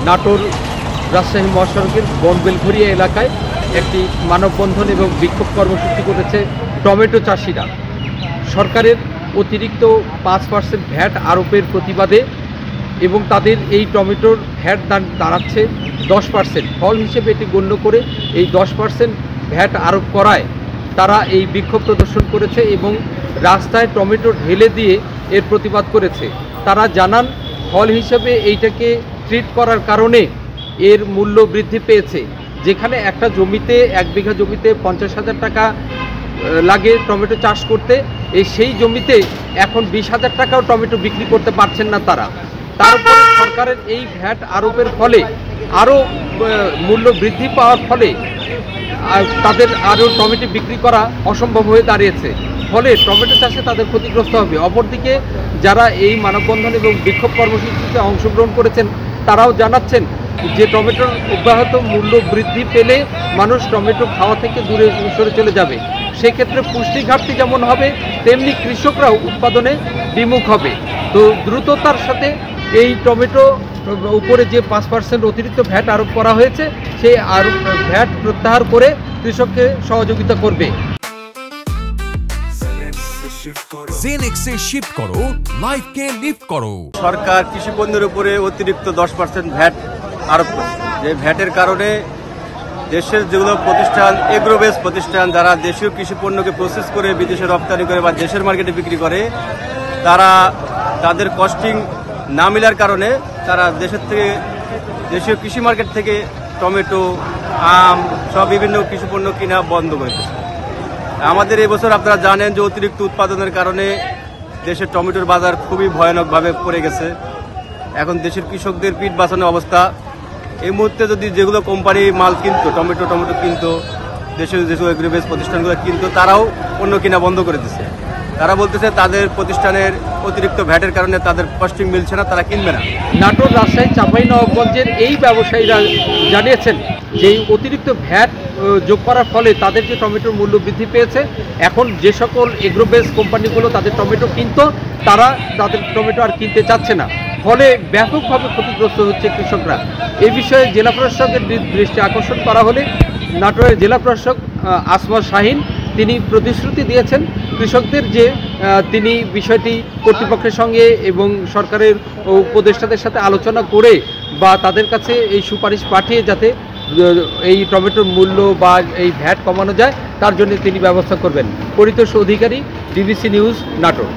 নাটোর রাজশাহী মহাসড়কের বনবেলঘরিয়া এলাকায় একটি মানববন্ধন এবং বিক্ষোভ কর্মসূচি করেছে টমেটো চাষিরা। সরকারের অতিরিক্ত 5% ভ্যাট আরোপের প্রতিবাদে এবং তাদের এই টমেটোর ভ্যাট দাঁড়াচ্ছে 10%, ফল হিসেবে এটি গণ্য করে এই 10% ভ্যাট আরোপ করায় তারা এই বিক্ষোভ প্রদর্শন করেছে এবং রাস্তায় টমেটো ঢেলে দিয়ে এর প্রতিবাদ করেছে। তারা জানান ফল হিসেবে এইটাকে ট্রিট করার কারণে এর মূল্য বৃদ্ধি পেয়েছে। যেখানে একটা জমিতে 1 বিঘা জমিতে 50,000 টাকা লাগে টমেটো চাষ করতে, সেই জমিতে এখন 20,000 টাকাও টমেটো বিক্রি করতে পারছেন না তারা। তারপরে সরকারের এই ভ্যাট আরোপের ফলে আরও মূল্য বৃদ্ধি পাওয়ার ফলে তাদের আরও টমেটো বিক্রি করা অসম্ভব হয়ে দাঁড়িয়েছে। ফলে টমেটো চাষে তাদের ক্ষতিগ্রস্ত হবে। অপরদিকে যারা এই মানববন্ধন এবং বিক্ষোভ কর্মসূচিতে অংশগ্রহণ করেছেন তারাও জানাচ্ছেন যে টমেটোর অব্যাহত মূল্য বৃদ্ধি পেলে মানুষ টমেটো খাওয়া থেকে দূরে সরে চলে যাবে। সেক্ষেত্রে পুষ্টি ঘাটতি যেমন হবে তেমনি কৃষকরাও উৎপাদনে বিমুখ হবে। তো দ্রুততার সাথে এই টমেটো উপরে যে 5% অতিরিক্ত ভ্যাট আরোপ করা হয়েছে সেই ভ্যাট প্রত্যাহার করে কৃষককে সহযোগিতা করবে। জেনেক্সে শিফট করো, লাইফকে লিফট করো। সরকার কৃষি পণ্যের উপরে অতিরিক্ত 10% ভ্যাট আরোপ করছে। যে ভ্যাটের কারণে দেশের যেগুলো প্রতিষ্ঠান, এগ্রো বেস প্রতিষ্ঠান যারা দেশীয় কৃষি পণ্যকে প্রসেস করে বিদেশে রপ্তানি করে বা দেশের মার্কেটে বিক্রি করে, তারা তাদের কস্টিং না মিলার কারণে তারা দেশীয় কৃষি মার্কেট থেকে টমেটো, আম সব বিভিন্ন কৃষি পণ্য কিনা বন্ধ করেছে। আমাদের এই বছর আপনারা জানেন যে অতিরিক্ত উৎপাদনের কারণে দেশের টমেটোর বাজার খুবই ভয়ানকভাবে পড়ে গেছে। এখন দেশের কৃষকদের পিঠ বাঁচানোর অবস্থা। এই মুহূর্তে যদি যেগুলো কোম্পানি মাল কিনতো, টমেটো কিনতো, দেশের যেসব এগ্রিবেস প্রতিষ্ঠানগুলো কিনতো, তারাও পণ্য কিনা বন্ধ করে দিচ্ছে। তারা বলতেছে তাদের প্রতিষ্ঠানের অতিরিক্ত ভ্যাটের কারণে তাদের কস্টিং মিলছে না, তারা কিনবে না। নাটোর, রাজশাহী, চাঁপাইনবাবগঞ্জের এই ব্যবসায়ীরা জানিয়েছেন যে এই অতিরিক্ত ভ্যাট যোগ করার ফলে তাদের যে টমেটোর মূল্য বৃদ্ধি পেয়েছে, এখন যে সকল এগ্রোবেস কোম্পানিগুলো তাদের টমেটো কিনতো তারা তাদের টমেটো আর কিনতে চাচ্ছে না। ফলে ব্যাপকভাবে ক্ষতিগ্রস্ত হচ্ছে কৃষকরা। এই বিষয়ে জেলা প্রশাসকের দৃষ্টি আকর্ষণ করা হলে নাটোরের জেলা প্রশাসক আসমা শাহিন তিনি প্রতিশ্রুতি দিয়েছেন কৃষকদের যে তিনি বিষয়টি কর্তৃপক্ষের সঙ্গে এবং সরকারের উপদেষ্টাদের সাথে আলোচনা করে বা তাদের কাছে এই সুপারিশ পাঠিয়ে যাতে এই টমেটোর মূল্য বা এই ভ্যাট কমানো যায় তার জন্য তিনি ব্যবস্থা করবেন। পরিতোষ অধিকারী, ডিবিসি নিউজ, নাটোর।